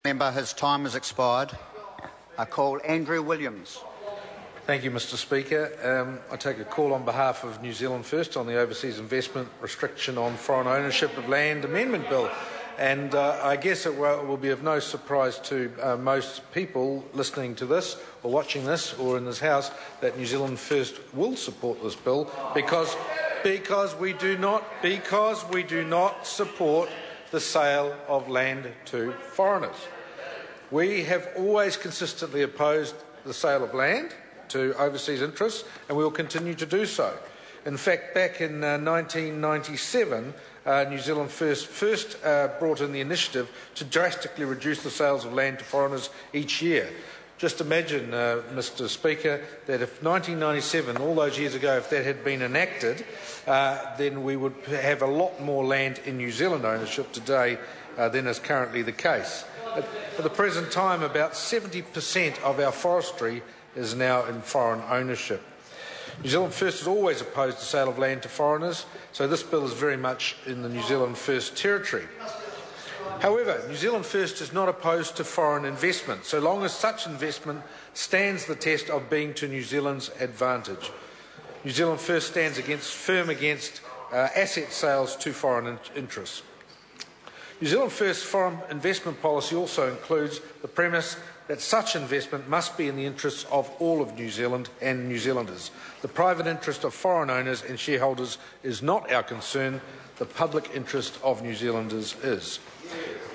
Member, his time has expired. I call Andrew Williams. Thank you, Mr Speaker. I take a call on behalf of New Zealand First on the Overseas Investment Restriction on Foreign Ownership of Land Amendment Bill. And I guess it will be of no surprise to most people listening to this or watching this or in this House that New Zealand First will support this bill because we do not support the sale of land to foreigners. We have always consistently opposed the sale of land to overseas interests, and we will continue to do so. In fact, back in 1997, New Zealand first brought in the initiative to drastically reduce the sales of land to foreigners each year. Just imagine, Mr Speaker, that if 1997, all those years ago, if that had been enacted, then we would have a lot more land in New Zealand ownership today than is currently the case. At the present time, about 70% of our forestry is now in foreign ownership. New Zealand First has always opposed the sale of land to foreigners, so this bill is very much in the New Zealand First territory. However, New Zealand First is not opposed to foreign investment, so long as such investment stands the test of being to New Zealand's advantage. New Zealand First stands firm against asset sales to foreign interests. New Zealand First's foreign investment policy also includes the premise that such investment must be in the interests of all of New Zealand and New Zealanders. The private interest of foreign owners and shareholders is not our concern. The public interest of New Zealanders is.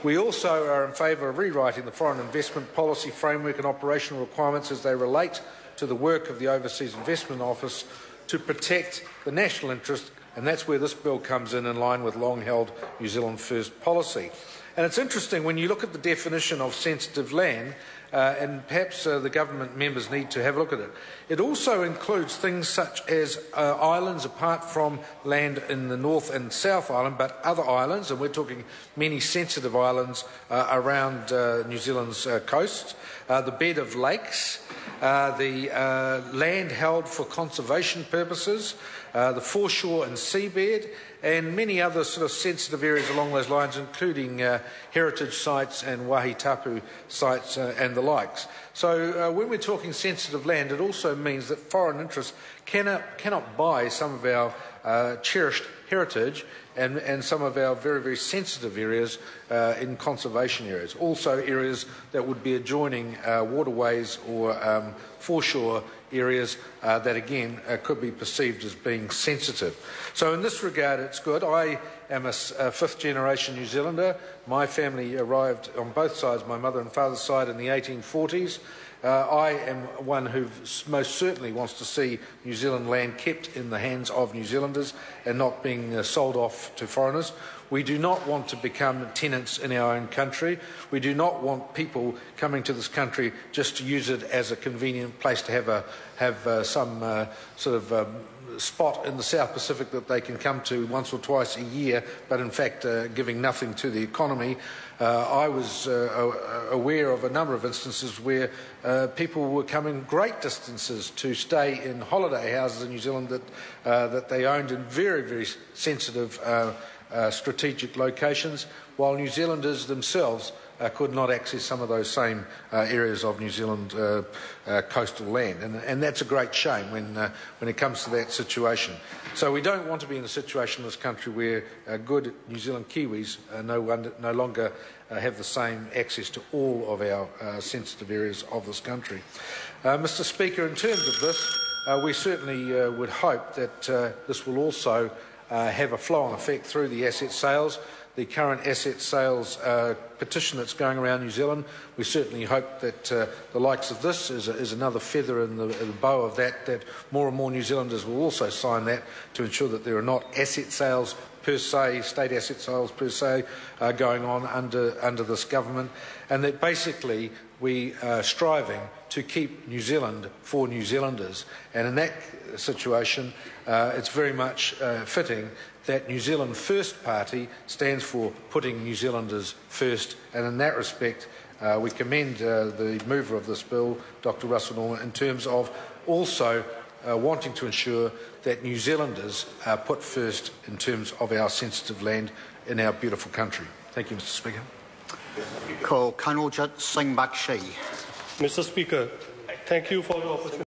We also are in favour of rewriting the foreign investment policy framework and operational requirements as they relate to the work of the Overseas Investment Office to protect the national interest, and that's where this bill comes in line with long-held New Zealand First policy. And it's interesting when you look at the definition of sensitive land, and perhaps the government members need to have a look at it. It also includes things such as islands apart from land in the North and South Island, but other islands, and we're talking many sensitive islands around New Zealand's coast, the bed of lakes, the land held for conservation purposes, the foreshore and seabed, and many other sort of sensitive areas along those lines, including heritage sites and wahitapu sites and the likes. So when we're talking sensitive land, it also means that foreign interests cannot buy some of our cherished heritage and some of our very, very sensitive areas in conservation areas. Also areas that would be adjoining waterways or foreshore areas that again could be perceived as being sensitive. So in this regard it's good. I am a fifth generation New Zealander. My family arrived on both sides, my mother and father's side, in the 1840s. I am one who most certainly wants to see New Zealand land kept in the hands of New Zealanders and not being sold off to foreigners. We do not want to become tenants in our own country. We do not want people coming to this country just to use it as a convenient place to have some sort of spot in the South Pacific that they can come to once or twice a year, but in fact giving nothing to the economy. I was aware of a number of instances where people were coming great distances to stay in holiday houses in New Zealand that they owned in very, very sensitive strategic locations, while New Zealanders themselves could not access some of those same areas of New Zealand coastal land. And that's a great shame when it comes to that situation. So we don't want to be in a situation in this country where good New Zealand Kiwis no longer have the same access to all of our sensitive areas of this country. Mr Speaker, in terms of this, we certainly would hope that this will also have a flow-on effect through the asset sales. The current asset sales petition that's going around New Zealand, we certainly hope that the likes of this is another feather in the bow of that more and more New Zealanders will also sign that to ensure that there are not asset sales per se, state asset sales per se, going on under this government, and that basically we are striving to keep New Zealand for New Zealanders. And in that situation, it's very much fitting that New Zealand First Party stands for putting New Zealanders first, and in that respect we commend the mover of this bill, Dr Russell Norman, in terms of also wanting to ensure that New Zealanders are put first in terms of our sensitive land in our beautiful country. Thank you, Mr Speaker. called Kanwaljit Singh Bakshi. Mr. Speaker, thank you for the opportunity.